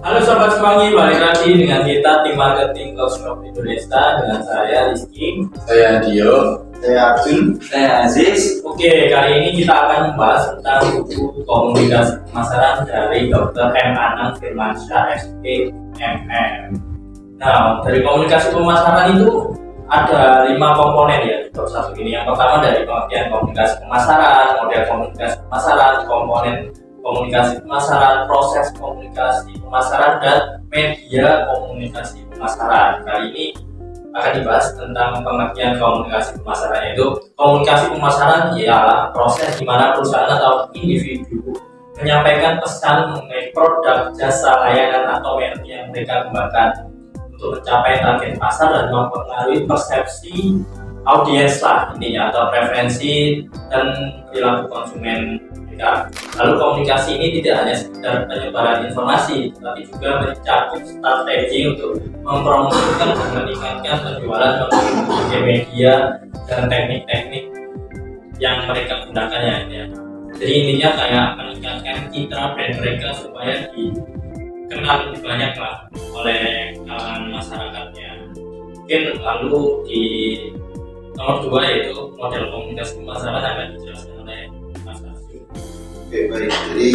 Halo Sobat Semangi, balik lagi dengan kita tim marketing Shop Indonesia dengan saya Rizky, saya Dio, saya Arjun, saya Aziz. Oke, kali ini kita akan membahas tentang buku komunikasi pemasaran dari Dr. M. Anang Firmansyah SPMM. Nah, dari komunikasi pemasaran itu ada 5 komponen ya di bab 1 ini. Yang pertama dari pengertian komunikasi pemasaran, model komunikasi pemasaran, komponen komunikasi pemasaran, proses komunikasi pemasaran, dan media komunikasi pemasaran. Kali ini akan dibahas tentang pengertian komunikasi pemasaran, yaitu komunikasi pemasaran ialah proses di mana perusahaan atau individu menyampaikan pesan mengenai produk, jasa, layanan, atau merek yang mereka kembangkan untuk mencapai target pasar dan mempengaruhi persepsi audiens lah intinya, atau preferensi dan perilaku konsumen mereka. Lalu komunikasi ini tidak hanya sekedar penyebaran informasi, tetapi juga mencakup strategi untuk mempromosikan dan meningkatkan penjualan melalui berbagai media dan teknik-teknik yang mereka gunakannya ya. Jadi intinya kayak meningkatkan citra brand mereka supaya dikenal lebih banyak lah oleh kalangan masyarakatnya. Mungkin lalu di nomor 2 yaitu model komunikasi pemasaran akan dijelaskan oleh Mas Arjun. Oke, baik. Jadi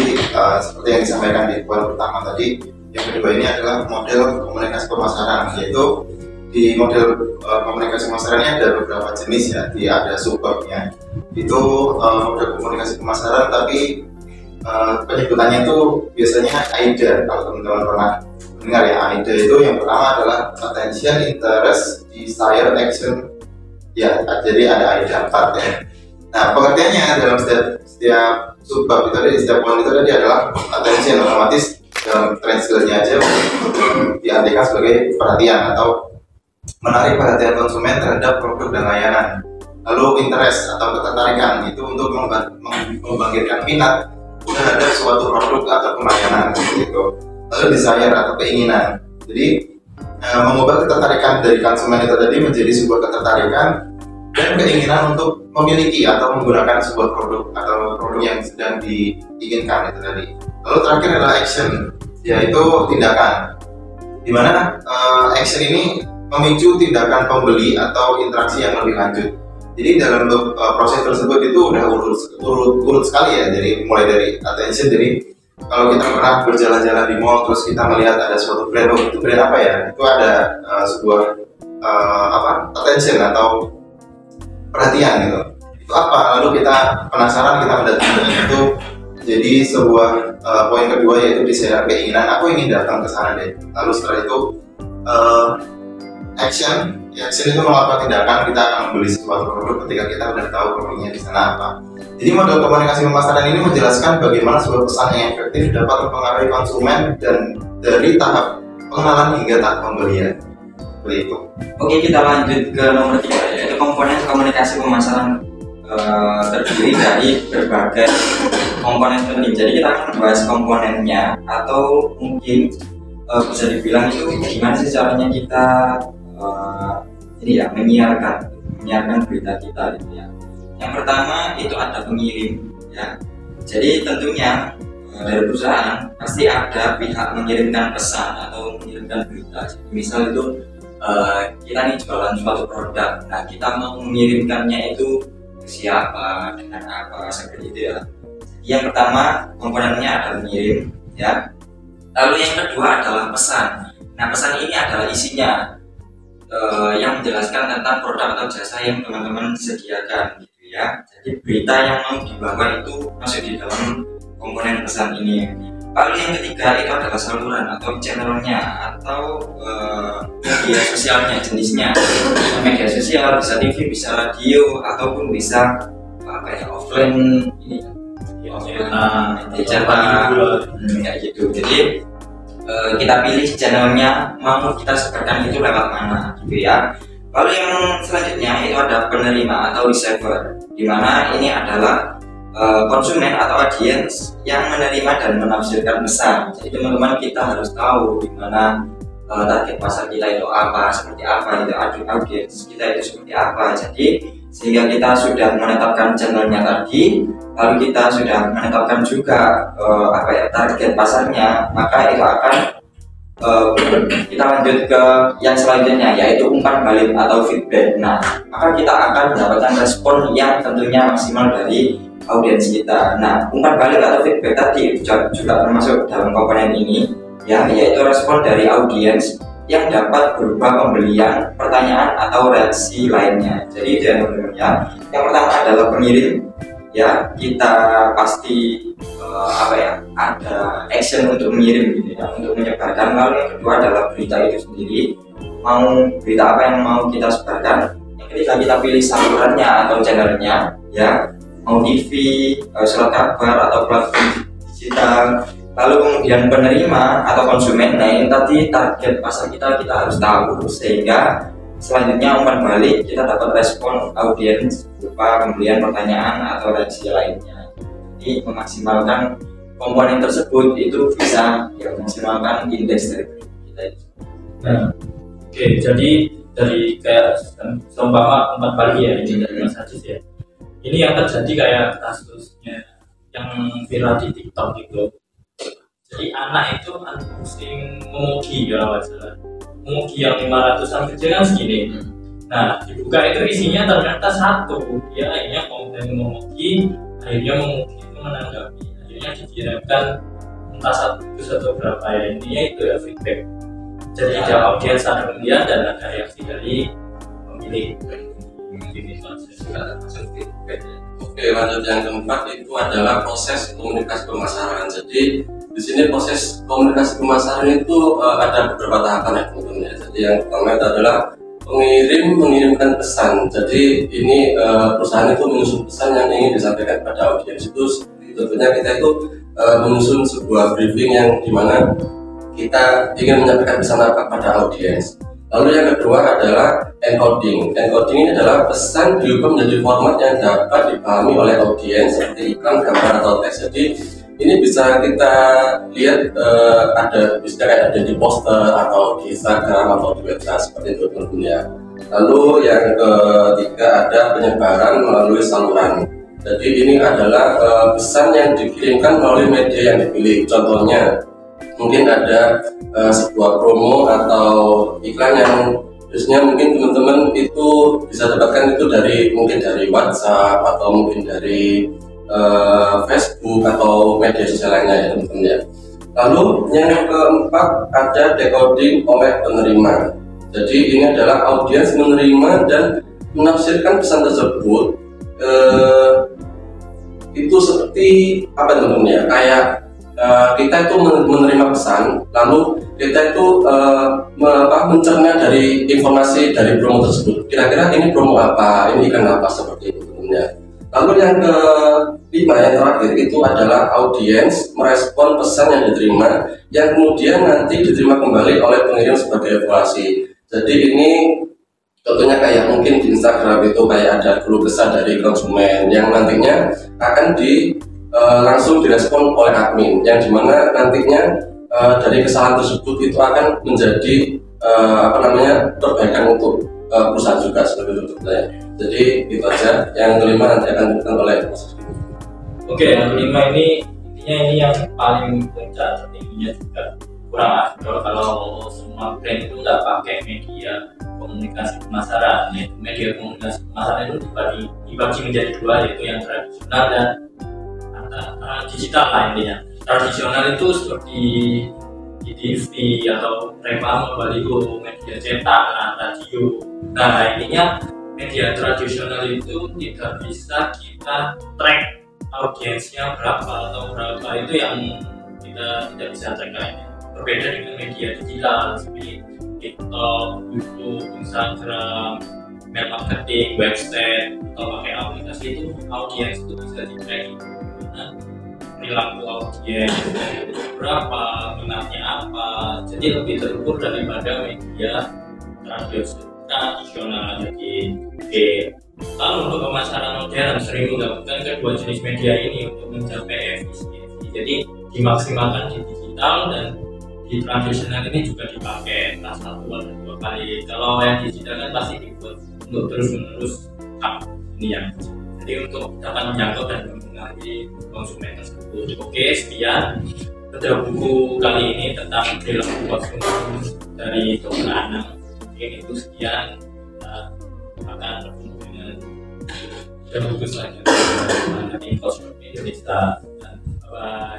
seperti yang disampaikan di poin pertama tadi, yang kedua ini adalah model komunikasi pemasaran, yaitu di model komunikasi pemasaran ini ada beberapa jenis ya, ada subbabnya. Itu model komunikasi pemasaran, tapi penyebutannya itu biasanya AIDA. Kalau teman-teman pernah dengar ya, AIDA itu yang pertama adalah attention, interest, desire, action. Ya, jadi ada AIDA 4 ya. Nah, pengertiannya dalam setiap subbab itu tadi, setiap poin itu tadi adalah attention, otomatis dalam translate-nya aja diartikan sebagai perhatian atau menarik perhatian konsumen terhadap produk dan layanan. Lalu interest atau ketertarikan itu untuk membangkitkan minat terhadap suatu produk atau pelayanan gitu. Lalu desire atau keinginan. Jadi mengubah ketertarikan dari konsumen itu tadi menjadi sebuah ketertarikan dan keinginan untuk memiliki atau menggunakan sebuah produk atau produk yang sedang diinginkan itu tadi. Lalu terakhir adalah action, yaitu tindakan, di mana action ini memicu tindakan pembeli atau interaksi yang lebih lanjut. Jadi dalam proses tersebut itu udah urut sekali ya. Jadi mulai dari attention, jadi kalau kita pernah berjalan-jalan di mall terus kita melihat ada suatu brand, itu brand apa ya? Itu ada sebuah attention atau perhatian gitu. Itu apa? Lalu kita penasaran, kita mendatangkan itu. Jadi sebuah poin kedua yaitu desire, keinginan, aku ingin datang ke sana deh. Lalu setelah itu action itu melakukan tindakan, kita akan membeli sesuatu produk ketika kita sudah tahu produknya di sana apa. Jadi model komunikasi pemasaran ini menjelaskan bagaimana sebuah pesan yang efektif dapat mempengaruhi konsumen dan dari tahap pengenalan hingga tahap pembelian. Seperti itu. Oke, kita lanjut ke nomor 3, yaitu komponen komunikasi pemasaran terdiri dari berbagai komponen penting. Jadi kita akan membahas komponennya, atau mungkin bisa dibilang itu gimana sih caranya kita menyiarkan berita kita gitu ya. Yang pertama itu ada pengirim ya. Jadi tentunya dari perusahaan pasti ada pihak mengirimkan pesan atau mengirimkan berita. Jadi, misal itu kita nih jualan suatu produk, nah kita mau mengirimkannya itu ke siapa, dengan apa, seperti itu ya. Jadi yang pertama komponennya ada pengirim ya. Lalu yang kedua adalah pesan. Nah, pesan ini adalah isinya yang menjelaskan tentang produk atau jasa yang teman-teman sediakan gitu ya. Jadi berita yang mau dibawa itu masuk di dalam komponen pesan ini. Lalu yang ketiga itu adalah saluran atau channelnya atau media sosialnya, jenisnya. Media sosial bisa TV, bisa radio, ataupun bisa kayak offline ini cetak kayak gitu. Jadi kita pilih channelnya, mau kita sebarkan itu lewat mana gitu ya. Lalu yang selanjutnya itu ada penerima atau receiver, di mana ini adalah konsumen atau audiens yang menerima dan menafsirkan pesan. Jadi teman-teman, kita harus tahu di mana target pasar kita itu apa, seperti apa, itu audiens kita itu seperti apa. Jadi sehingga kita sudah menetapkan channelnya tadi, lalu kita sudah menetapkan juga target pasarnya, maka itu akan kita lanjut ke yang selanjutnya, yaitu umpan balik atau feedback. Nah, maka kita akan mendapatkan respon yang tentunya maksimal dari audiens kita. Nah, umpan balik atau feedback tadi juga termasuk dalam komponen ini, ya, yaitu respon dari audiens yang dapat berupa pembelian, pertanyaan atau reaksi lainnya. Jadi itu yang teman-teman. Yang pertama adalah pengirim, ya, kita pasti ada action untuk mengirim gitu ya, untuk menyebarkan. Lalu yang kedua adalah berita itu sendiri, berita apa yang mau kita sebarkan. Yang ketiga, kita pilih salurannya atau channelnya, ya, mau TV, surat kabar atau platform digital. Lalu kemudian penerima atau konsumen. Nah, ini tadi target pasar kita harus tahu, sehingga selanjutnya umpan balik kita dapat respon audiens berupa pembelian, pertanyaan atau reaksi lainnya. Jadi memaksimalkan komponen tersebut itu bisa ya memaksimalkan indeks dari kita itu. Nah, oke, jadi dari kayak seumpama umpan balik ya, ini dari Mas Ajis ya. Ini yang terjadi kayak kasusnya yang viral di TikTok gitu. Jadi anak itu unboxing memugi ya wajar. Memugi yang 500-an kecil kan segini. Nah, dibuka itu isinya ternyata satu. Ya, akhirnya konten memugi itu menanggapi. Akhirnya dikirimkan entah satu atau berapa ya. Intinya itu ya feedback. Jadi ada audiens, ada pembelian dan ada reaksi dari pemilik. Mungkin itu aja termasuk feedback. Oke, lanjut yang keempat itu adalah proses komunikasi pemasaran. Jadi di sini proses komunikasi pemasaran itu ada beberapa tahapan ya teman-teman. Jadi yang pertama itu adalah pengirim mengirimkan pesan. Jadi ini perusahaan itu menyusun pesan yang ingin disampaikan kepada audiens itu. Tentunya kita itu menyusun sebuah briefing yang dimana kita ingin menyampaikan pesan apa kepada audiens. Lalu yang kedua adalah encoding. Encoding ini adalah pesan diubah menjadi format yang dapat dipahami oleh audiens seperti iklan, gambar atau teks. Jadi ini bisa kita lihat bisa ada di poster atau di Instagram atau di website seperti itu teman-teman ya. Lalu yang ketiga ada penyebaran melalui saluran. Jadi ini adalah pesan yang dikirimkan melalui media yang dipilih. Contohnya mungkin ada sebuah promo atau iklan yang biasanya mungkin teman-teman itu bisa dapatkan itu mungkin dari WhatsApp atau mungkin dari Facebook atau media sosial lainnya ya teman-teman ya. Lalu yang keempat ada decoding oleh penerima. Jadi ini adalah audiens menerima dan menafsirkan pesan tersebut itu seperti apa teman-teman ya, kayak kita itu menerima pesan, lalu kita itu mencerna dari informasi dari promo tersebut. Kira-kira ini promo apa, ini iklan apa, seperti itu teman-teman. Lalu yang kelima, yang terakhir itu adalah audiens merespon pesan yang diterima, yang kemudian nanti diterima kembali oleh pengirim sebagai evaluasi. Jadi ini contohnya kayak mungkin di Instagram itu kayak ada keluh kesah dari konsumen yang nantinya akan langsung direspon oleh admin, yang dimana nantinya dari kesalahan tersebut itu akan menjadi perbaikan untuk perusahaan juga seperti itu ya. Jadi itu aja. Yang kelima nanti akan diberikan oleh proses. Oke, yang kelima ini intinya ini yang paling puncak tertingginya juga kurang afdol kalau semua brand itu nggak pakai media komunikasi pemasaran. Media komunikasi pemasaran itu dibagi menjadi dua, yaitu yang tradisional dan digital lah intinya. Tradisional itu seperti di TV atau reklame, baliho, media cetak, radio. Nah intinya media tradisional itu tidak bisa kita track audiensnya berapa atau berapa, itu yang kita tidak bisa track lainnya. Berbeda dengan media digital seperti TikTok, YouTube, Instagram, email marketing, website atau pakai aplikasi, itu audiens itu bisa di tracking. Perilaku audiens berapa, minatnya apa, jadi lebih terukur daripada media tradisional. Jadi lalu untuk pemasaran modern sering menggabungkan kedua jenis media ini untuk mencapai efisiensi. Jadi dimaksimalkan di digital dan di tradisional ini juga dipakai entah satu atau dua kali. Kalau yang digital kan pasti dibuat untuk terus menerus ini yang jadi untuk dapat menjangkau dan mempengaruhi konsumen tersebut. Oke, sekian pada buku kali ini tentang perilaku konsumsi dari Dr. Anang. Mungkin itu sekian, kita akan bertemu dengan buku selanjutnya dari Konsumsi Indonesia. Dan bye.